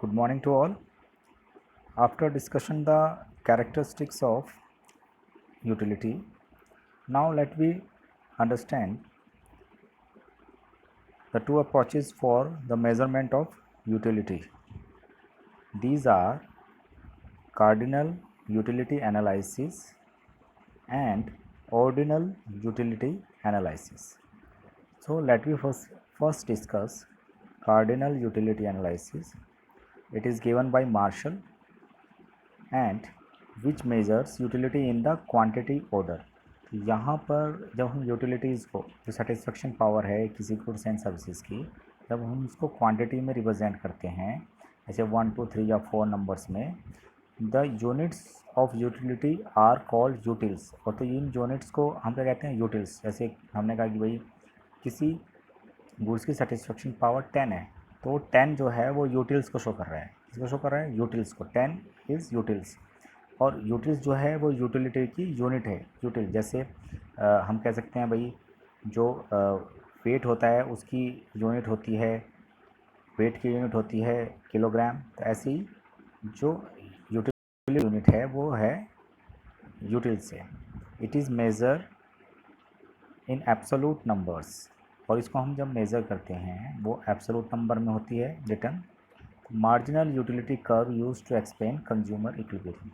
Good morning to all. After discussion the characteristics of utility, now let me understand the two approaches for the measurement of utility. These are cardinal utility analysis and ordinal utility analysis. So let me first discuss cardinal utility analysis. It is given by Marshall and which measures utility in the quantity order. तो यहाँ पर जब हम utilities को जो satisfaction power है किसी goods and services की, जब हम उसको क्वांटिटी में रिप्रेजेंट करते हैं ऐसे 1 2 3 या 4 नंबर्स में, the units of utility are called utils. और तो इन यूनिट्स को हम क्या कहते हैं, यूटिल्स। जैसे हमने कहा कि भाई किसी गुड्स की सेटिस्फेक्शन पावर 10 है, तो 10 जो है वो यूटिल्स को शो कर रहा है। किसको शो कर रहा है? यूटिल्स को। 10 इज़ यूटिल्स। और यूटिल्स जो है वो यूटिलिटी की यूनिट है। यूटिल जैसे हम कह सकते हैं भाई जो वेट होता है उसकी यूनिट होती है, वेट की यूनिट होती है किलोग्राम। तो ऐसे ही जो यूटिल यूनिट है वो है यूटिल से। It is measure in absolute numbers. और इसको हम जब मेज़र करते हैं वो एब्सोलूट नंबर में होती है return. Marginal utility curve use to explain consumer equilibrium.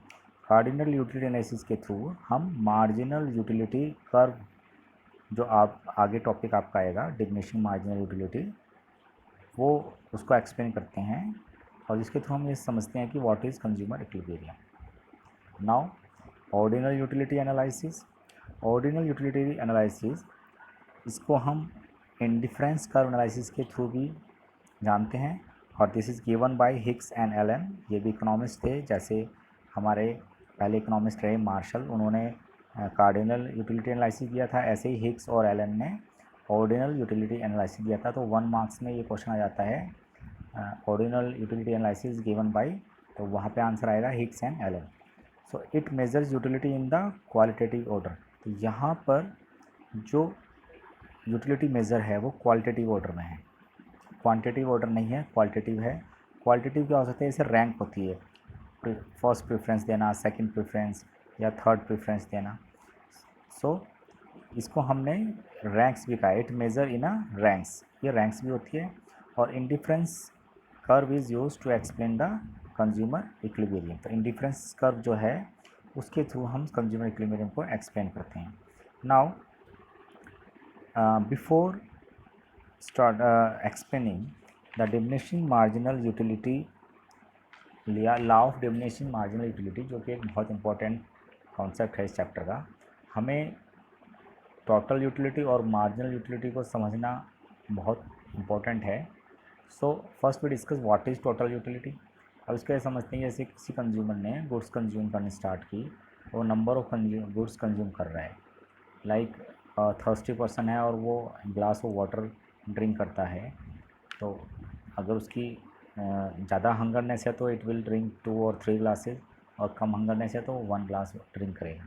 Cardinal utility analysis के थ्रू हम मार्जिनल यूटिलिटी कर्व, जो आप आगे टॉपिक आपका आएगा डिफिनेशन मार्जिनल यूटिलिटी, वो उसको एक्सप्लेन करते हैं। और इसके थ्रू हम ये समझते हैं कि what is consumer equilibrium. Now ordinal utility analysis. Ordinal utility analysis इसको हम इंडिफरेंस कर्व एनालिसिस के थ्रू भी जानते हैं। और this is given by Hicks and Allen. ये भी इकोनॉमिस्ट थे, जैसे हमारे पहले इकोनॉमिस्ट रहे मार्शल, उन्होंने कार्डिनल यूटिलिटी एनालिसिस दिया था। ऐसे ही हिक्स और एलन ने ऑर्डिनल यूटिलिटी एनालिसिस दिया था। तो 1 मार्क्स में ये क्वेश्चन आ जाता है ordinal utility analysis given by, तो वहाँ पे आंसर आएगा Hicks and Allen. So it measures utility in the qualitative order. तो यहाँ पर जो यूटिलिटी मेज़र है वो क्वालिटेटिव ऑर्डर में है, क्वांटिटेटिव ऑर्डर नहीं है, क्वालिटेटिव है। क्वालिटेटिव क्या हो सकता है? जैसे रैंक होती है, फर्स्ट प्रेफरेंस देना, सेकंड प्रेफरेंस या थर्ड प्रेफरेंस देना। सो इसको हमने रैंक्स भी कहा। It measure in a ranks, ये रैंक्स भी होती है। और indifference curve is use to explain the consumer equilibrium. तो इंडिफरेंस कर्व जो है उसके थ्रू हम कंज्यूमर इक्विलिब्रियम को एक्सप्लेन करते हैं। Now before start explaining the diminishing marginal utility, law of diminishing marginal utility, जो कि एक बहुत इंपॉर्टेंट कॉन्सेप्ट है इस चैप्टर का। हमें टोटल यूटिलिटी और मार्जिनल यूटिलिटी को समझना बहुत इंपॉर्टेंट है। So first we discuss what is total utility. अब इसके समझते हैं, जैसे किसी कंज्यूमर ने गुड्स कंज्यूम करनी स्टार्ट की, वो नंबर ऑफ गुड्स कंज्यूम कर रहा है। लाइक थर्स्टी पर्सन है और वो ग्लास ऑफ वाटर ड्रिंक करता है। तो अगर उसकी ज़्यादा हंगरनेस है तो इट विल ड्रिंक 2 और 3 ग्लासेस, और कम हंगरनेस है तो 1 ग्लास ड्रिंक करेगा।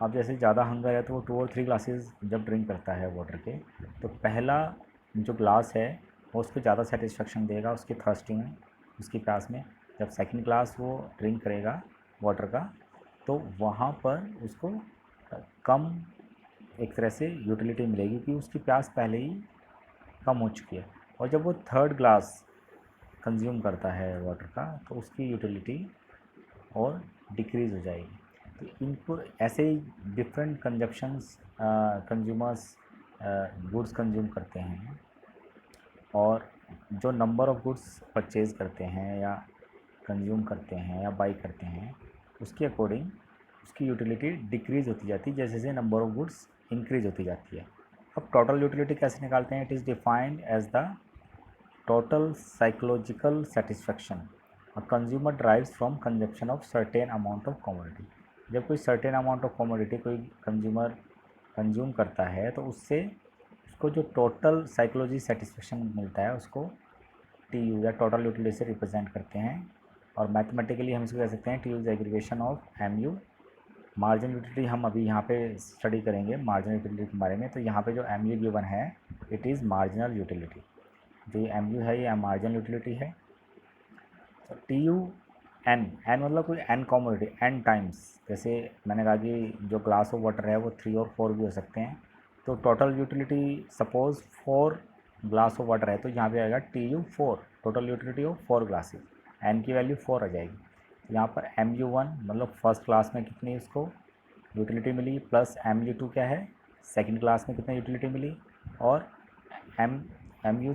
अब जैसे ज़्यादा हंगर है तो वो 2 और 3 ग्लासेस जब ड्रिंक करता है वाटर के, तो पहला जो ग्लास है वो उसको ज़्यादा सेटिस्फेक्शन देगा उसकी थर्स्टी में, उसकी प्यास में। जब सेकंड ग्लास वो ड्रिंक करेगा वाटर का, तो वहाँ पर उसको कम एक तरह से यूटिलिटी मिलेगी कि उसकी प्यास पहले ही कम हो चुकी है। और जब वो थर्ड ग्लास कंज्यूम करता है वाटर का, तो उसकी यूटिलिटी और डिक्रीज़ हो जाएगी। तो इनको ऐसे ही different consumptions consumers goods consume करते हैं, और जो नंबर ऑफ गुड्स परचेज़ करते हैं या कंज्यूम करते हैं या बाई करते हैं, उसके अकॉर्डिंग उसकी यूटिलिटी डिक्रीज़ होती जाती है जैसे जैसे नंबर ऑफ गुड्स इंक्रीज़ होती जाती है। अब टोटल यूटिलिटी कैसे निकालते हैं? It is defined as the total psychological satisfaction a consumer drives from consumption of certain amount of commodity. जब कोई सर्टेन अमाउंट ऑफ कमोडिटी कोई कंज्यूमर कंज्यूम करता है, तो उससे उसको जो टोटल साइकोलॉजी सेटिस्फेक्शन मिलता है उसको TU या टोटल यूटिलिटी से रिप्रेजेंट करते हैं। और मैथमेटिकली हम इसको कह सकते हैं TU is aggregation of MU। Marginal utility हम अभी यहाँ पे स्टडी करेंगे मार्जिनल यूटिलिटी के बारे में। तो यहाँ पे जो MU गिवन है, इट इज़ मार्जिनल यूटिलिटी। जो ये MU है ये मार्जिनल यूटिलिटी है। तो टी यू एन, एन मतलब कोई एन कॉमोडिटी, एन टाइम्स, जैसे मैंने कहा कि जो ग्लास ऑफ वाटर है वो 3 और 4 भी हो सकते हैं। तो total utility suppose 4 glass of water है तो यहाँ पे आएगा T U 4, total utility of 4 glasses, n की वैल्यू 4 आ जाएगी। यहाँ पर एम यू 1 मतलब फर्स्ट क्लास में कितनी उसको यूटिलिटी मिली, प्लस एम यू 2 क्या है, सेकंड क्लास में कितनी यूटिलिटी मिली, और एम एम यू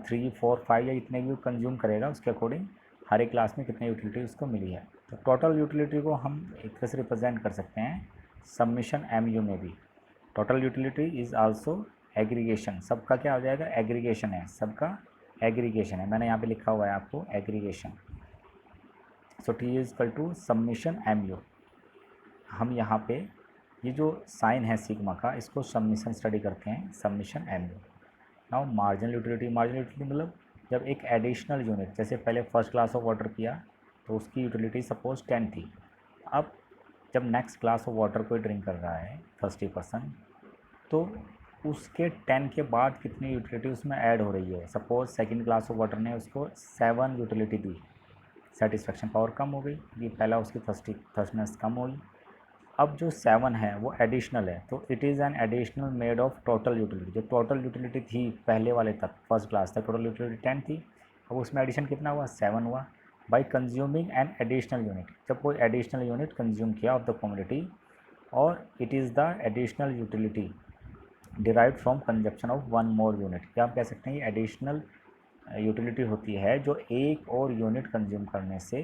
3 4 5 या जितने भी कंज्यूम करेगा उसके अकॉर्डिंग हर एक क्लास में कितनी यूटिलिटी उसको मिली है। तो टोटल यूटिलिटी को हम एक तरह से रिप्रेजेंट कर सकते हैं सबमिशन एम यू में भी। Total utility is also aggregation, सबका क्या हो जाएगा, एग्रीगेशन है, सबका एग्रीगेशन है, मैंने यहाँ पे लिखा हुआ है आपको aggregation. So T is equal to submission M U. हम यहाँ पे ये जो साइन है सिग्मा का, इसको सबमिशन स्टडी करते हैं, submission M U. Now marginal utility, marginal utility मतलब जब एक एडिशनल यूनिट, जैसे पहले फर्स्ट क्लास ऑफ वाटर किया तो उसकी यूटिलिटी सपोज 10 थी, अब जब नेक्स्ट क्लास ऑफ वाटर कोई ड्रिंक कर रहा है 30%, तो उसके 10 के बाद कितनी यूटिलिटी उसमें ऐड हो रही है। Suppose second class of water ने उसको 7 यूटिलिटी दी, सेटिस्फेक्शन पावर कम हो गई क्योंकि पहला उसकी थर्स्टनेस कम हुई। अब जो 7 है वो एडिशनल है, तो it is an additional made of total utility. जो टोटल यूटिलिटी थी पहले वाले तक, फर्स्ट क्लास तक टोटल यूटिलिटी 10 थी, अब उसमें एडिशन कितना हुआ, 7 हुआ, by consuming an additional unit. जब कोई एडिशनल यूनिट कंज्यूम किया ऑफ द कमोडिटी, और it is the additional utility derived from consumption of one more unit, या आप कह सकते हैं ये एडिशनल यूटिलिटी होती है जो एक और यूनिट कंज्यूम करने से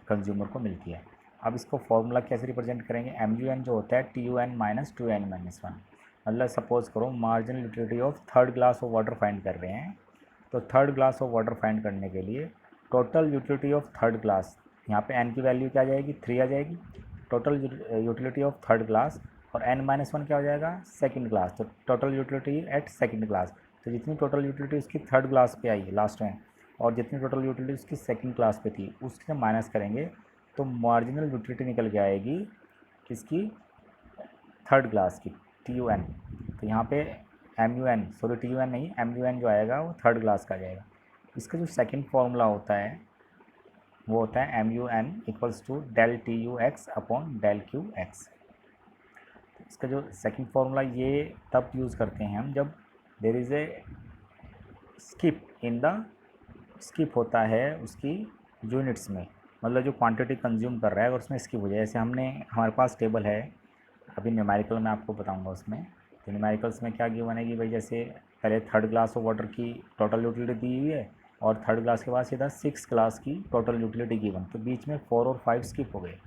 कंज्यूमर को मिलती है। अब इसको फॉर्मूला कैसे रिप्रेजेंट करेंगे, एम यू एन जो होता है T U n minus two n minus one. मतलब सपोज करो marginal utility of third glass of water find कर रहे हैं, तो third glass of water find करने के लिए total utility of third glass, यहाँ पे एन की वैल्यू क्या आ जाएगी, 3 आ जाएगी, total utility of third glass, और एन माइनस वन क्या हो जाएगा, सेकेंड ग्लास, तो total utility at second glass. तो जितनी टोटल यूटिलिटी उसकी थर्ड ग्लास पे आई लास्ट में, और जितनी टोटल यूटिलिटी उसकी सेकेंड क्लास पे थी, उससे माइनस करेंगे तो मार्जिनल यूटिलिटी निकल के आएगी किसकी, थर्ड क्लास की, टी यू एन। तो यहाँ पे M U n, sorry T U n नहीं, एम यू एन जो आएगा वो थर्ड क्लास का जाएगा। इसका जो सेकंड फॉर्मूला होता है वो होता है M U n equals to del T U X upon del Q X. इसका जो सेकंड फॉर्मूला ये तब यूज़ करते हैं हम जब there is a skip in the, skip होता है उसकी यूनिट्स में, मतलब जो क्वांटिटी कंज्यूम कर रहा है अगर उसमें स्किप हो जाए। जैसे हमने, हमारे पास टेबल है, अभी न्यूमेरिकल में आपको बताऊंगा उसमें। तो न्यूमेरिकल्स में क्या गिवन है कि भाई जैसे पहले थर्ड ग्लास ऑफ वाटर की टोटल यूटिलिटी दी हुई है, और थर्ड ग्लास के बाद सीधा 6 ग्लास की टोटल यूटिलिटी गिवन, तो बीच में 4 और 5 स्किप हो गए।